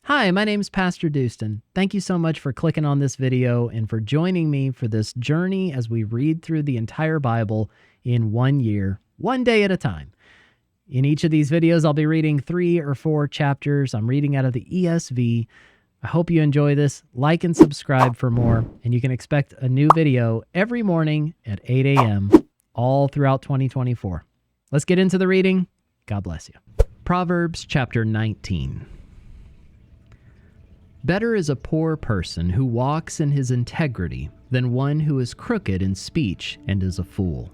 Hi, my name's PastorDoostyn. Thank you so much for clicking on this video and for joining me for this journey as we read through the entire Bible in 1 year, one day at a time. In each of these videos, I'll be reading 3 or 4 chapters. I'm reading out of the ESV. I hope you enjoy this. Like and subscribe for more, and you can expect a new video every morning at 8 a.m. all throughout 2024. Let's get into the reading. God bless you. Proverbs chapter 19. Better is a poor person who walks in his integrity than one who is crooked in speech and is a fool.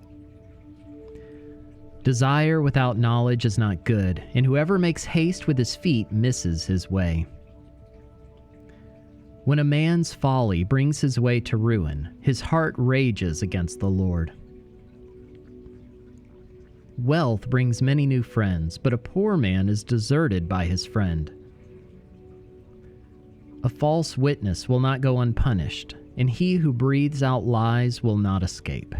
Desire without knowledge is not good, and whoever makes haste with his feet misses his way. When a man's folly brings his way to ruin, his heart rages against the Lord. Wealth brings many new friends, but a poor man is deserted by his friend. A false witness will not go unpunished, and he who breathes out lies will not escape.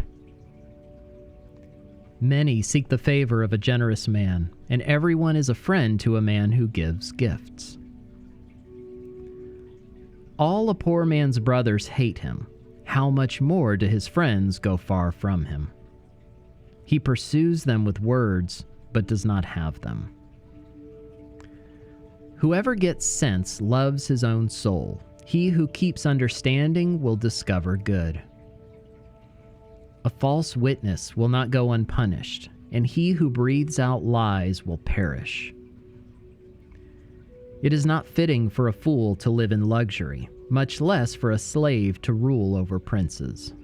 Many seek the favor of a generous man, and everyone is a friend to a man who gives gifts. All a poor man's brothers hate him. How much more do his friends go far from him? He pursues them with words, but does not have them. Whoever gets sense loves his own soul. He who keeps understanding will discover good. A false witness will not go unpunished, and he who breathes out lies will perish. It is not fitting for a fool to live in luxury, much less for a slave to rule over princes.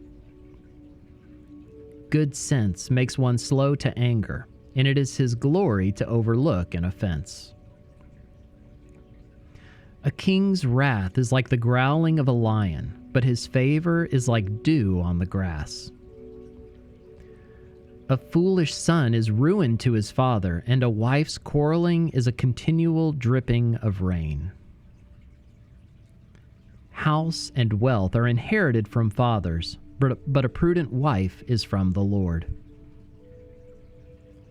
Good sense makes one slow to anger, and it is his glory to overlook an offense. A king's wrath is like the growling of a lion, but his favor is like dew on the grass. A foolish son is ruin to his father, and a wife's quarreling is a continual dripping of rain. House and wealth are inherited from fathers, but a prudent wife is from the Lord.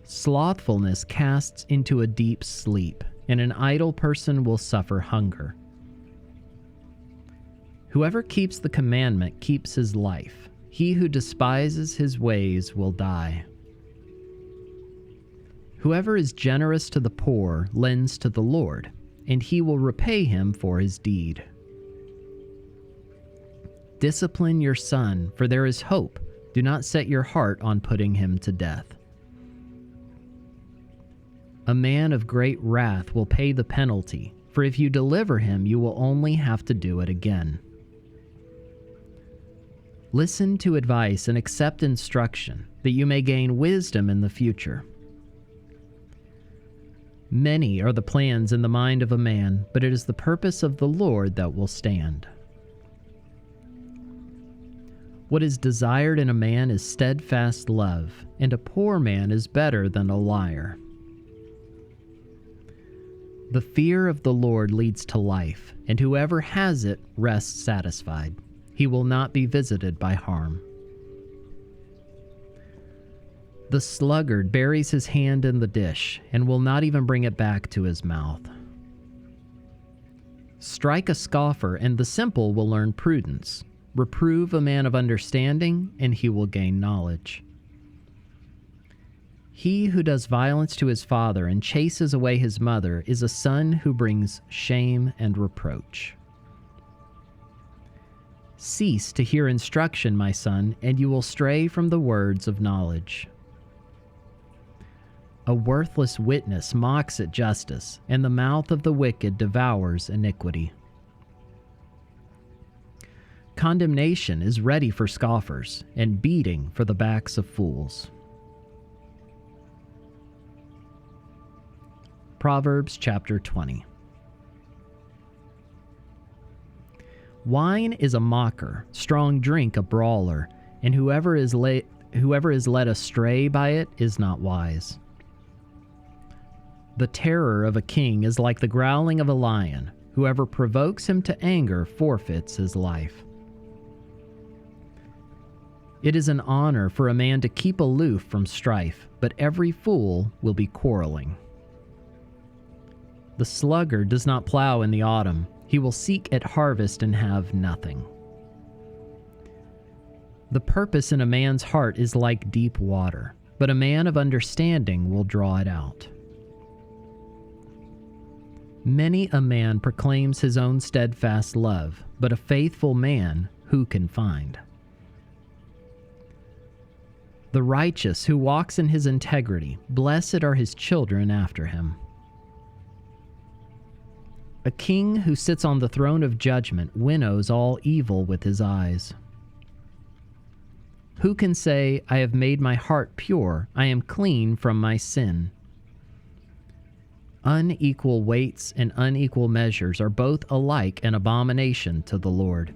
Slothfulness casts into a deep sleep, and an idle person will suffer hunger. Whoever keeps the commandment keeps his life. He who despises his ways will die. Whoever is generous to the poor lends to the Lord, and he will repay him for his deed. Discipline your son, for there is hope. Do not set your heart on putting him to death. A man of great wrath will pay the penalty, for if you deliver him, you will only have to do it again. Listen to advice and accept instruction, that you may gain wisdom in the future. Many are the plans in the mind of a man, but it is the purpose of the Lord that will stand. What is desired in a man is steadfast love, and a poor man is better than a liar. The fear of the Lord leads to life, and whoever has it rests satisfied. He will not be visited by harm. The sluggard buries his hand in the dish, and will not even bring it back to his mouth. Strike a scoffer, and the simple will learn prudence. Reprove a man of understanding, and he will gain knowledge. He who does violence to his father and chases away his mother is a son who brings shame and reproach. Cease to hear instruction, my son, and you will stray from the words of knowledge. A worthless witness mocks at justice, and the mouth of the wicked devours iniquity. Condemnation is ready for scoffers, and beating for the backs of fools. Proverbs chapter 20. Wine is a mocker, strong drink a brawler, and whoever is led astray by it is not wise. The terror of a king is like the growling of a lion. Whoever provokes him to anger forfeits his life. It is an honor for a man to keep aloof from strife, but every fool will be quarreling. The sluggard does not plow in the autumn. He will seek at harvest and have nothing. The purpose in a man's heart is like deep water, but a man of understanding will draw it out. Many a man proclaims his own steadfast love, but a faithful man who can find? The righteous who walks in his integrity, blessed are his children after him. A king who sits on the throne of judgment winnows all evil with his eyes. Who can say, I have made my heart pure, I am clean from my sin? Unequal weights and unequal measures are both alike an abomination to the Lord.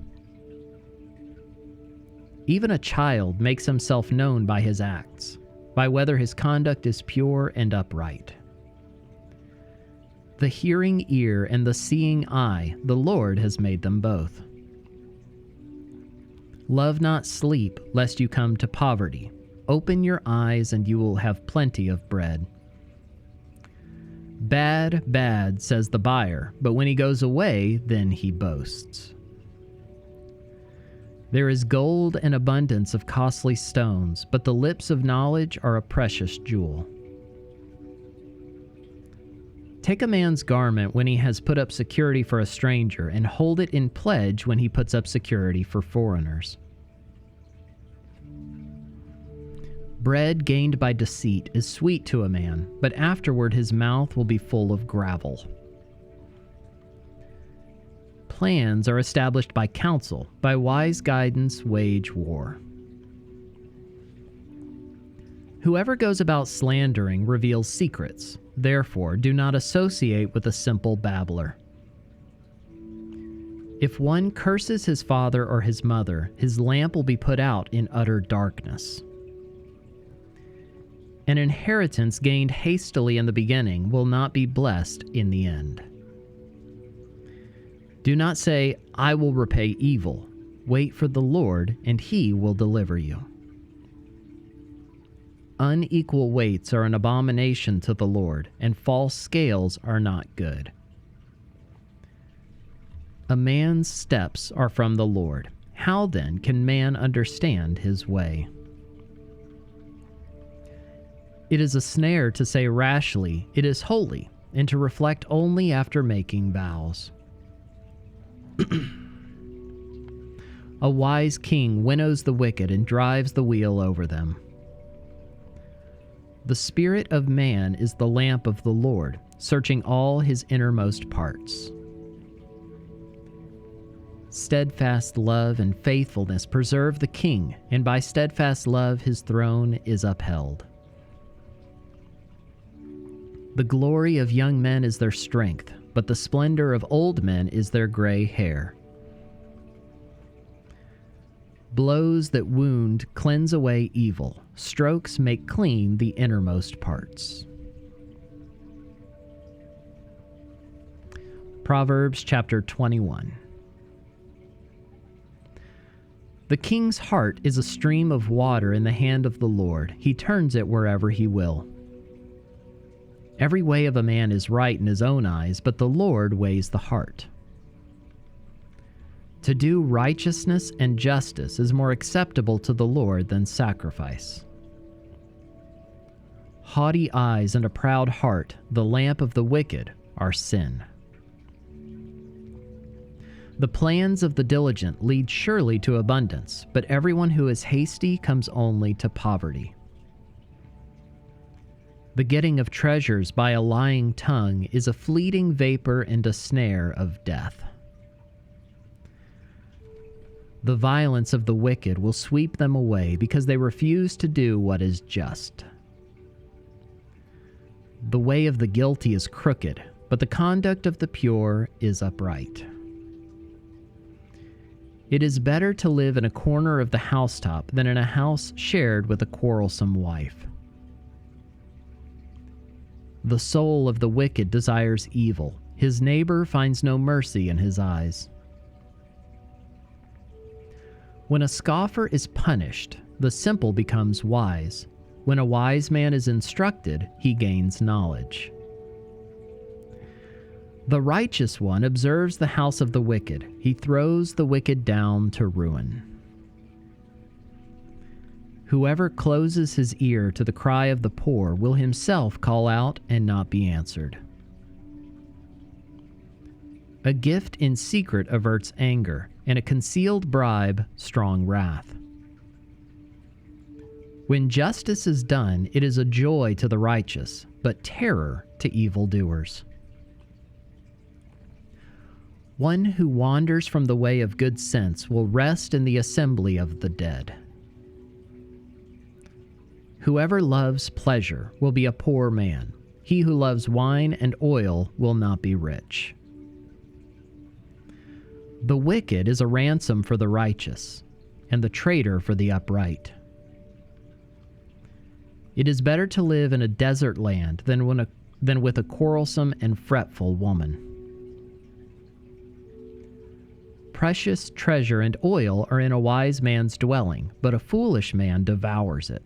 Even a child makes himself known by his acts, by whether his conduct is pure and upright. The hearing ear and the seeing eye, the Lord has made them both. Love not sleep, lest you come to poverty. Open your eyes, and you will have plenty of bread. Bad, bad, says the buyer, but when he goes away, then he boasts. There is gold and abundance of costly stones, but the lips of knowledge are a precious jewel. Take a man's garment when he has put up security for a stranger, and hold it in pledge when he puts up security for foreigners. Bread gained by deceit is sweet to a man, but afterward his mouth will be full of gravel. Plans are established by counsel, by wise guidance wage war. Whoever goes about slandering reveals secrets. Therefore, do not associate with a simple babbler. If one curses his father or his mother, his lamp will be put out in utter darkness. An inheritance gained hastily in the beginning will not be blessed in the end. Do not say, I will repay evil. Wait for the Lord, and he will deliver you. Unequal weights are an abomination to the Lord, and false scales are not good. A man's steps are from the Lord. How then can man understand his way? It is a snare to say rashly, it is holy, and to reflect only after making vows. A wise king winnows the wicked and drives the wheel over them. The spirit of man is the lamp of the Lord, searching all his innermost parts. Steadfast love and faithfulness preserve the king, and by steadfast love his throne is upheld. The glory of young men is their strength, but the splendor of old men is their gray hair. Blows that wound cleanse away evil. Strokes make clean the innermost parts. Proverbs chapter 21. The king's heart is a stream of water in the hand of the Lord. He turns it wherever he will. Every way of a man is right in his own eyes, but the Lord weighs the heart. To do righteousness and justice is more acceptable to the Lord than sacrifice. Haughty eyes and a proud heart, the lamp of the wicked, are sin. The plans of the diligent lead surely to abundance, but everyone who is hasty comes only to poverty. The getting of treasures by a lying tongue is a fleeting vapor and a snare of death. The violence of the wicked will sweep them away because they refuse to do what is just. The way of the guilty is crooked, but the conduct of the pure is upright. It is better to live in a corner of the housetop than in a house shared with a quarrelsome wife. The soul of the wicked desires evil. His neighbor finds no mercy in his eyes. When a scoffer is punished, the simple becomes wise. When a wise man is instructed, he gains knowledge. The righteous one observes the house of the wicked. He throws the wicked down to ruin. Whoever closes his ear to the cry of the poor will himself call out and not be answered. A gift in secret averts anger, and a concealed bribe strong wrath. When justice is done, it is a joy to the righteous, but terror to evildoers. One who wanders from the way of good sense will rest in the assembly of the dead. Whoever loves pleasure will be a poor man. He who loves wine and oil will not be rich. The wicked is a ransom for the righteous, and the traitor for the upright. It is better to live in a desert land than with a quarrelsome and fretful woman. Precious treasure and oil are in a wise man's dwelling, but a foolish man devours it.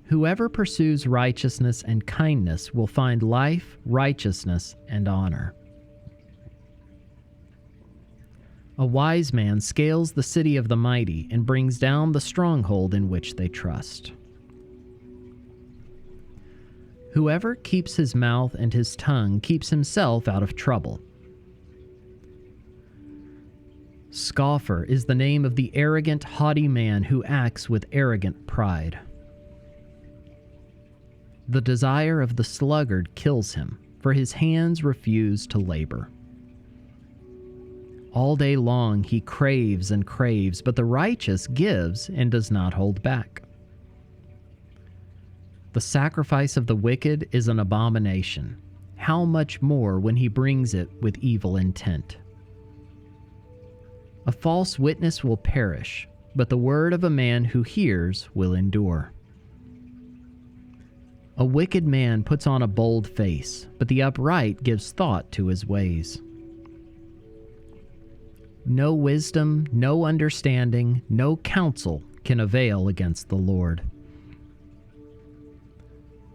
Whoever pursues righteousness and kindness will find life, righteousness, and honor. A wise man scales the city of the mighty and brings down the stronghold in which they trust. Whoever keeps his mouth and his tongue keeps himself out of trouble. Scoffer is the name of the arrogant, haughty man who acts with arrogant pride. The desire of the sluggard kills him, for his hands refuse to labor. All day long he craves and craves, but the righteous gives and does not hold back. The sacrifice of the wicked is an abomination. How much more when he brings it with evil intent? A false witness will perish, but the word of a man who hears will endure. A wicked man puts on a bold face, but the upright gives thought to his ways. No wisdom, no understanding, no counsel can avail against the Lord.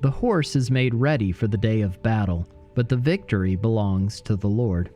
The horse is made ready for the day of battle, but the victory belongs to the Lord.